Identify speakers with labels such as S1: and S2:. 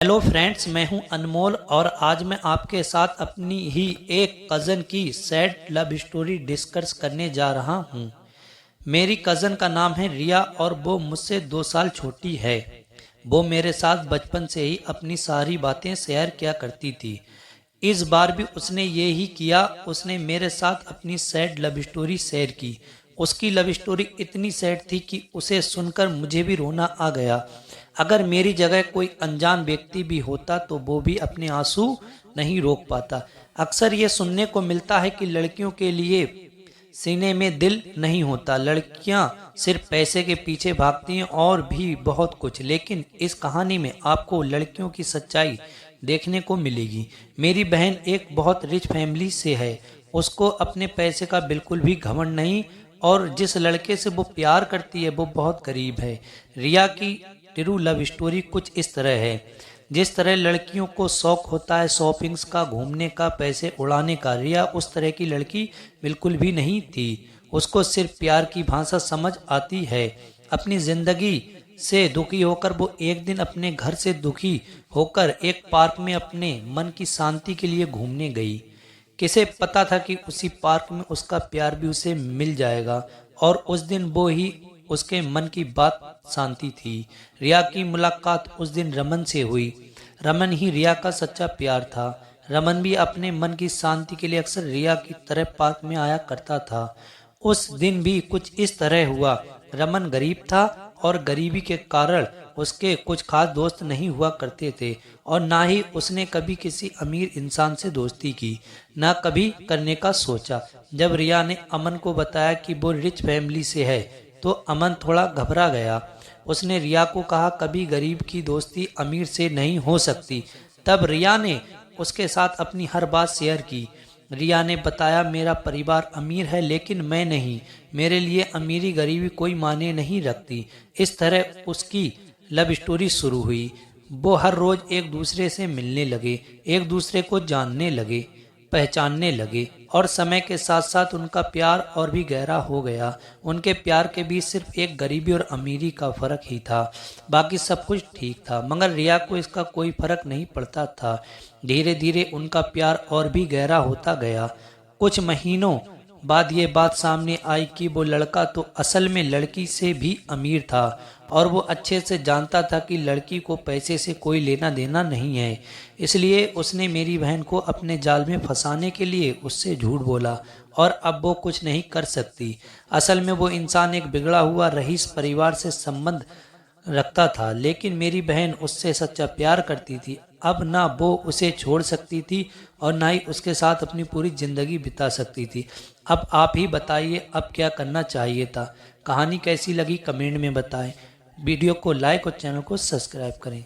S1: Hello friends, मैं हूं अनमोल और आज मैं आपके साथ अपनी ही एक कज़न की सैड लव स्टोरी डिस्कस करने जा रहा हूं। मेरी कज़न का नाम है रिया और वो मुझसे 2 साल छोटी है। वो मेरे साथ बचपन से ही अपनी सारी बातें शेयर किया करती थी। इस बार भी उसने ये ही किया। उसने मेरे साथ अपनी सैड लव स्टोरी शेयर की। उसकी लव स्टोरी इतनी सैड थी कि उसे सुनकर मुझे भी रोना आ गया। अगर मेरी जगह कोई अनजान व्यक्ति भी होता तो वो भी अपने आंसू नहीं रोक पाता। अक्सर ये सुनने को मिलता है कि लड़कियों के लिए सीने में दिल नहीं होता, लड़कियां सिर्फ पैसे के पीछे भागती हैं और भी बहुत कुछ। लेकिन इस कहानी में आपको लड़कियों की सच्चाई देखने को मिलेगी। मेरी बहन एक बहुत रिच फैमिली से है। उसको अपने पैसे का बिल्कुल भी घमंड नहीं और जिस लड़के से वो प्यार करती है वो बहुत गरीब है। रिया की ट्रू लव स्टोरी कुछ इस तरह है। जिस तरह लड़कियों को शौक होता है शॉपिंग्स का, घूमने का, पैसे उड़ाने का, रिया उस तरह की लड़की बिल्कुल भी नहीं थी। उसको सिर्फ प्यार की भाषा समझ आती है। अपनी जिंदगी से दुखी होकर वो एक दिन अपने घर से दुखी होकर एक पार्क में अपने मन की शांति के लिए घूमने गई। किसे पता था कि उसी पार्क में उसका प्यार भी उसे मिल जाएगा और उस दिन वो ही उसके मन की बात शांति थी। रिया की मुलाकात उस दिन रमन से हुई। रमन ही रिया का सच्चा प्यार था। रमन भी अपने मन की शांति के लिए अक्सर रिया की तरह पार्क में आया करता था। उस दिन भी कुछ इस तरह हुआ। रमन गरीब था और गरीबी के कारण उसके कुछ खास दोस्त नहीं हुआ करते थे और ना ही उसने कभी किसी अमीर इंसान से दोस्ती की, ना कभी करने का सोचा। जब रिया ने अमन को बताया कि वो रिच फैमिली से है तो अमन थोड़ा घबरा गया। उसने रिया को कहा कभी गरीब की दोस्ती अमीर से नहीं हो सकती। तब रिया ने उसके साथ अपनी हर बात शेयर की। रिया ने बताया मेरा परिवार अमीर है लेकिन मैं नहीं, मेरे लिए अमीरी गरीबी कोई मायने नहीं रखती। इस तरह उसकी लव स्टोरी शुरू हुई। वो हर रोज एक दूसरे से मिलने लगे, एक दूसरे को जानने लगे, पहचानने लगे और समय के साथ साथ उनका प्यार और भी गहरा हो गया। उनके प्यार के बीच सिर्फ एक गरीबी और अमीरी का फर्क ही था, बाकी सब कुछ ठीक था। मगर रिया को इसका कोई फर्क नहीं पड़ता था। धीरे धीरे उनका प्यार और भी गहरा होता गया। कुछ महीनों बाद ये बात सामने आई कि वो लड़का तो असल में लड़की से भी अमीर था और वो अच्छे से जानता था कि लड़की को पैसे से कोई लेना देना नहीं है। इसलिए उसने मेरी बहन को अपने जाल में फंसाने के लिए उससे झूठ बोला और अब वो कुछ नहीं कर सकती। असल में वो इंसान एक बिगड़ा हुआ रईस परिवार से संबंध रखता था, लेकिन मेरी बहन उससे सच्चा प्यार करती थी। अब ना वो उसे छोड़ सकती थी और ना ही उसके साथ अपनी पूरी जिंदगी बिता सकती थी। अब आप ही बताइए अब क्या करना चाहिए था। कहानी कैसी लगी कमेंट में बताएं। वीडियो को लाइक और चैनल को सब्सक्राइब करें।